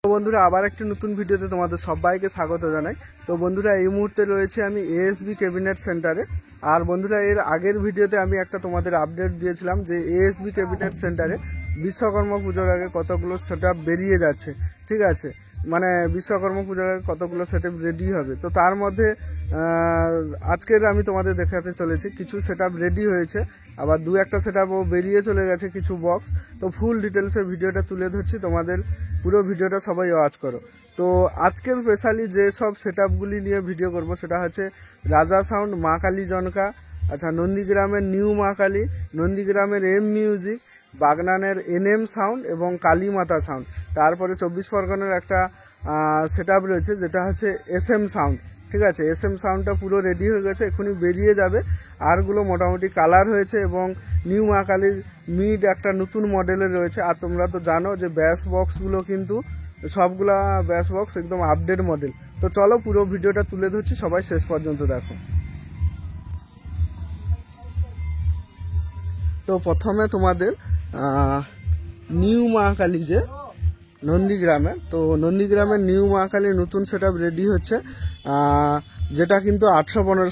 তো বন্ধুরা আবার একটি নতুন ভিডিওতে তোমাদের সবাইকে স্বাগত জানাই। তো বন্ধুরা এই মুহূর্তে রয়েছে আমি এএসবি ক্যাবিনেট সেন্টারে। আর বন্ধুরা এর আগের ভিডিওতে আমি একটা তোমাদের আপডেট দিয়েছিলাম যে এএসবি ক্যাবিনেট সেন্টারে বিশ্বকর্মা পুজোর আগে কতগুলো সেটআপ বেরিয়ে যাচ্ছে, ঠিক আছে, মানে বিশ্বকর্মা পুজোর আগে কতগুলো সেটআপ রেডি হবে। তো তার মধ্যে আজকের আমি তোমাদের দেখাতে চলেছি কিছু সেটআপ রেডি হয়েছে, আবার দু একটা সেটআপও বেরিয়ে চলে গেছে কিছু বক্স। তো ফুল ডিটেলসে ভিডিওটা তুলে ধরছি, তোমাদের পুরো ভিডিওটা সবাই ওয়াচ করো। তো আজকের স্পেশালি যে সব সেটআপগুলি নিয়ে ভিডিও করব সেটা হচ্ছে রাজা সাউন্ড, মা কালী জনকা, আচ্ছা নন্দীগ্রামের নিউ মা কালী, নন্দীগ্রামের এম মিউজিক, বাগনানের এনএম সাউন্ড এবং কালী মাতা সাউন্ড। তারপরে 24 পরগনার একটা সেটআপ রয়েছে যেটা হচ্ছে এসএম সাউন্ড, ঠিক আছে। এসএম সাউন্ডটা পুরো রেডি হয়ে গেছে, এখনই বেরিয়ে যাবে। আরগুলো মোটামুটি কালার হয়েছে এবং নিউ মা কালীর মিড একটা নতুন মডেলের রয়েছে। আর তোমরা তো জানো যে ব্যাস বক্সগুলো কিন্তু সবগুলা ব্যাস বক্স একদম আপডেট মডেল। তো চলো পুরো ভিডিওটা তুলে ধরছি, সবাই শেষ পর্যন্ত দেখো। তো প্রথমে তোমাদের নিউ মা কালী যে নন্দীগ্রামে, তো নন্দীগ্রামের নিউ মা কালী নতুন সেটআপ রেডি হচ্ছে, যেটা কিন্তু 815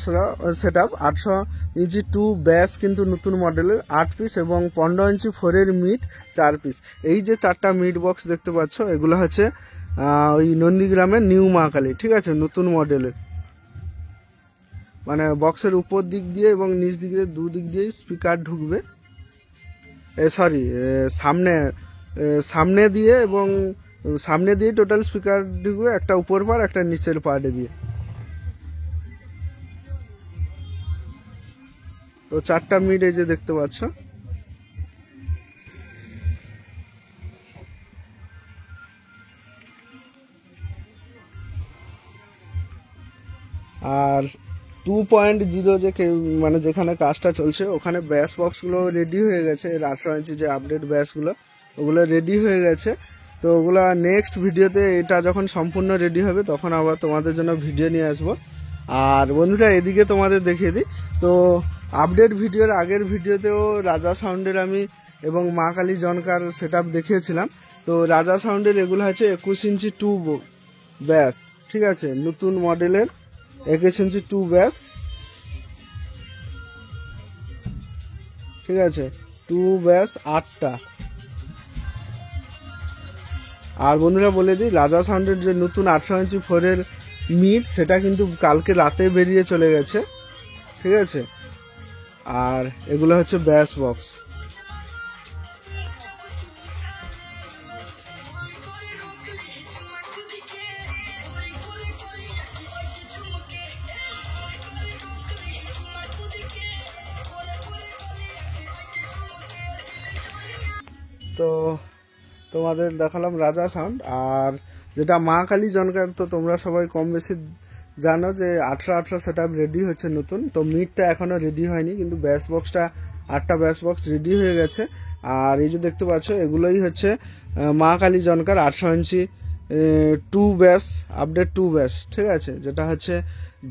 সেটআপ, 800 ইঞ্চি 2 ব্যাস কিন্তু নতুন মডেলের 8 পিস এবং 15 ইঞ্চি 4-এর মিট 4 পিস। এই যে 4টা মিট বক্স দেখতে পাচ্ছ এগুলো হচ্ছে ওই নন্দীগ্রামের নিউ মা কালী, ঠিক আছে, নতুন মডেলের। মানে বক্সের উপর দিক দিয়ে এবং নিচ দিক দিয়ে দুদিক দিয়েই স্পিকার ঢুকবে, সরি সামনে দিয়ে এবং সামনে দিয়ে টোটাল স্পিকার ঢুকবে, একটা উপর পার একটা নিচের পার্টে দিয়ে। তো 4টা মিড এই যে দেখতে পাচ্ছ। আর 2.0 যে মানে যেখানে কাজটা চলছে ওখানে ব্যাস বক্সগুলো রেডি হয়ে গেছে, 18 ইঞ্চি যে আপডেট ব্যাসগুলো ওগুলো রেডি হয়ে গেছে। তো ওগুলা নেক্সট ভিডিওতে, এটা যখন সম্পূর্ণ রেডি হবে তখন আবার তোমাদের জন্য ভিডিও নিয়ে আসবো। আর বন্ধুরা এদিকে তোমাদের দেখিয়ে দিই, তো আপডেট ভিডিওর আগের ভিডিওতেও রাজা সাউন্ডের আমি এবং মা কালী জনকার সেটআপ দেখিয়েছিলাম। তো রাজা সাউন্ডের এগুলো হচ্ছে 21 ইঞ্চি 2 ব্যাস, ঠিক আছে, নতুন মডেলের 21 ইঞ্চি 2 ব্যাস, ঠিক আছে, 2 ব্যাস 8টা। আর বন্ধুরা বলে দিই রাজা সাউন্ডের যে নতুন 18 ইঞ্চি 4-এর মিট সেটা কিন্তু কালকে রাতে বেরিয়ে চলে গেছে, ঠিক আছে। আর এগুলো হচ্ছে ব্যাস বক্স। তো তোমাদের দেখালাম রাজা সাউন্ড। আর যেটা মা কালী জনকার, তো তোমরা সবাই কম বেশি জানো যে 18 সেটআপ রেডি হচ্ছে নতুন। তো মিডটা এখনো রেডি হয়নি, কিন্তু ব্যাস বক্সটা 8টা ব্যাস বক্স রেডি হয়ে গেছে। আর এই যে দেখতে পাচ্ছ এগুলোই হচ্ছে মা কালী জনকার 18 ইঞ্চি 2 ব্যাস আপডেট 2 ব্যাস, ঠিক আছে, যেটা হচ্ছে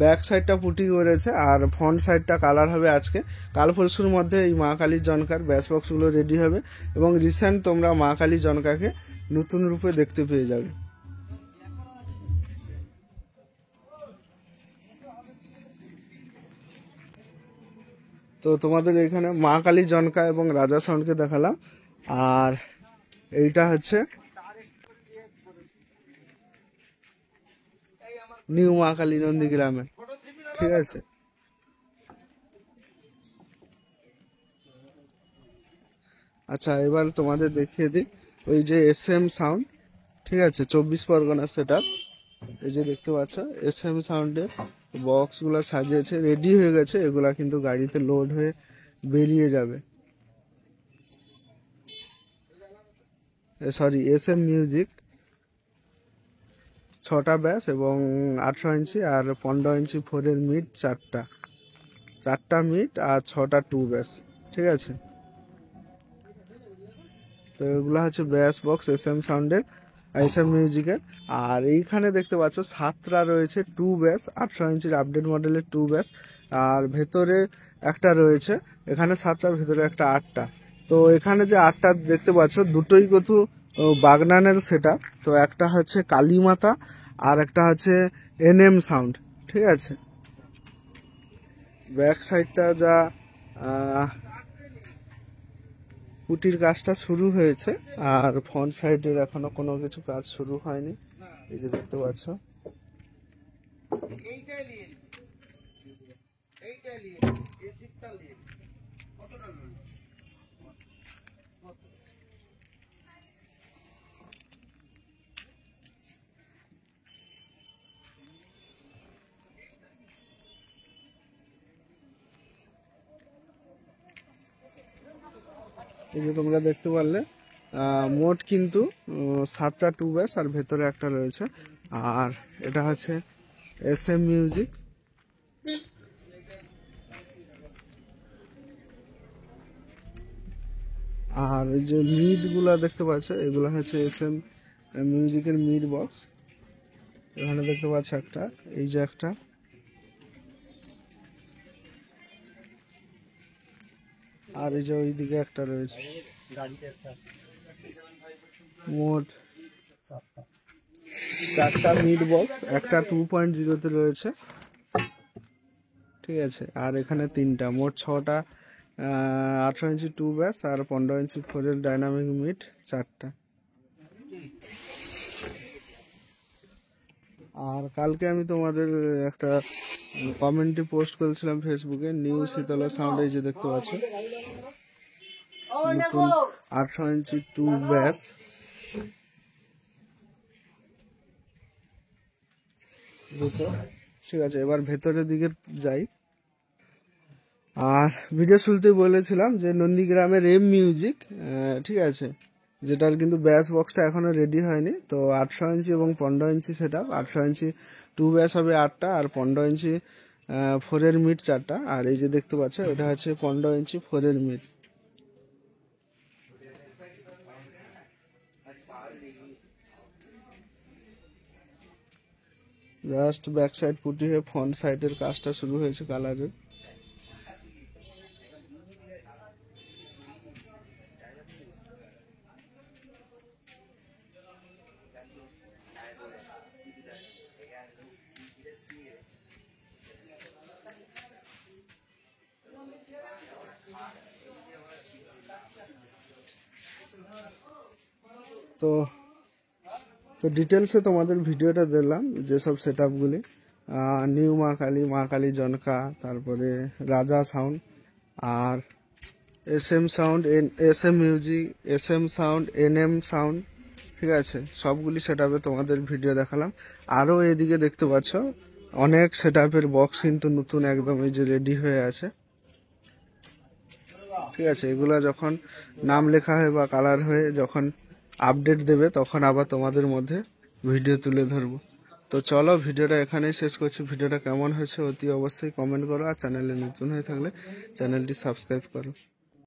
ব্যাক সাইডটা পুটি করেছে আর ফ্রন্ট সাইডটা কালার হবে আজকে। কাল পরশুর মধ্যে এই মা কালী জনকার ব্যাস বক্সগুলো রেডি হবে এবং রিসেন্ট তোমরা মা কালী জনকাকে নতুন রূপে দেখতে পেয়ে যাবে। তো তোমাদের এখানে মা কালী জনকা এবং রাজা সাউন্ডকে দেখালাম। আর এইটা হচ্ছে নিউ মা কালী নন্দীগ্রামে, ঠিক আছে। আচ্ছা এবার তোমাদের দেখিয়ে দিই ওই যে এসএম সাউন্ড, ঠিক আছে, 24 পরগনার সেটআপ। এই যে দেখতে পাচ্ছ এসএম সাউন্ডের বক্সগুলো সাজিয়েছে, রেডি হয়ে গেছে, এগুলা কিন্তু গাড়িতে লোড হয়ে বেরিয়ে যাবে। সরি এসএম মিউজিক 6টা ব্যাস এবং 18 ইঞ্চি আর 15 ইঞ্চি 4-এর মিড 4টা মিড আর 6টা 2 ব্যাস, ঠিক আছে। তো এগুলো হচ্ছে ব্যাস বক্স এসএম সাউন্ডের, এসএম মিউজিকের। আর এইখানে দেখতে পাচ্ছ 7টা রয়েছে 2 ব্যাস, 18 ইঞ্চির আপডেট মডেলের 2 ব্যাস। আর ভেতরে একটা রয়েছে, এখানে 7টা, ভেতরে একটা 8টা। তো এখানে যে 8টা দেখতে পাচ্ছ দুটোই কিন্তু ও বাগনানের সেটআপ। তো একটা হচ্ছে কালীমাতা আর একটা হচ্ছে এনএম সাউন্ড, ঠিক আছে। ব্যাক সাইডটা যা পুটির কাজটা শুরু হয়েছে, আর ফ্রন্ট সাইডের এখনো কোনো কিছু কাজ শুরু হয়নি, এই যে দেখতে পাচ্ছ। এই যে তোমরা দেখতে পারলে মোট কিন্তু 7টা টু বেস আর ভেতরে একটা রয়েছে। আর এটা হচ্ছে SM মিউজিক। আর এই যে মিড গুলা দেখতে পাচ্ছ, এগুলো হচ্ছে SM মিউজিকের মিড বক্স। এখানে দেখতে পাচ্ছ একটা, এই যে একটা, আর এই যে ওইদিকে একটা রয়েছে। মোট 4টা মিড বক্স, একটা 2.0 রয়েছে, ঠিক আছে। আর এখানে 3টা, মোট 6টা 18 ইঞ্চি 2 ব্যাস আর 15 ইঞ্চি 4 ডাইনামিক মিড 4টা। আর কালকে আমি তোমাদের একটা কমেন্টে পোস্ট করেছিলাম ফেসবুকে, নিউ শীতলা সাউন্ড, এই যে দেখতে পাচ্ছ নতুন 18 ইঞ্চি 2 ব্যাস। ঠিক আছে, এবার ভেতরের দিকে যাই। আর ভিডিও শুরুতে বলেছিলাম যে নন্দীগ্রামের এম মিউজিক, ঠিক আছে, যেটার কিন্তু ব্যাস বক্সটা এখনো রেডি হয়নি। তো 18 ইঞ্চি এবং 15 ইঞ্চি সেটা, 18 ইঞ্চি 2 ব্যাস হবে 8টা আর 15 ইঞ্চি 4 মিড 4টা। আর এই যে দেখতে পাচ্ছ এটা হচ্ছে 15 ইঞ্চি 4 মিড। জাস্ট ব্যাক সাইড পুটি হয়ে ফ্রন্ট সাইডের কাজটা শুরু হয়েছে কালারের। তো তো ডিটেলসে তোমাদের ভিডিওটা দিলাম, যেসব সেট আপগুলি, নিউ মা কালী জনকা, তারপরে রাজা সাউন্ড, আর SM sound, SM music, SM sound, NM sound, ঠিক আছে, সবগুলি সেট আপে তোমাদের ভিডিও দেখালাম। আরও এদিকে দেখতে পাচ্ছ অনেক সেট আপের বক্স কিন্তু নতুন একদম এই যে রেডি হয়ে আছে, ঠিক আছে। এগুলো যখন নাম লেখা হয় বা কালার হয়ে যখন আপডেট দেবে তখন আবার তোমাদের মধ্যে ভিডিও তুলে ধরবো। তো চলো ভিডিওটা এখানেই শেষ করছি। ভিডিওটা কেমন হয়েছে অতি অবশ্যই কমেন্ট করো, আর চ্যানেলে নতুন হয়ে থাকলে চ্যানেলটি সাবস্ক্রাইব করো।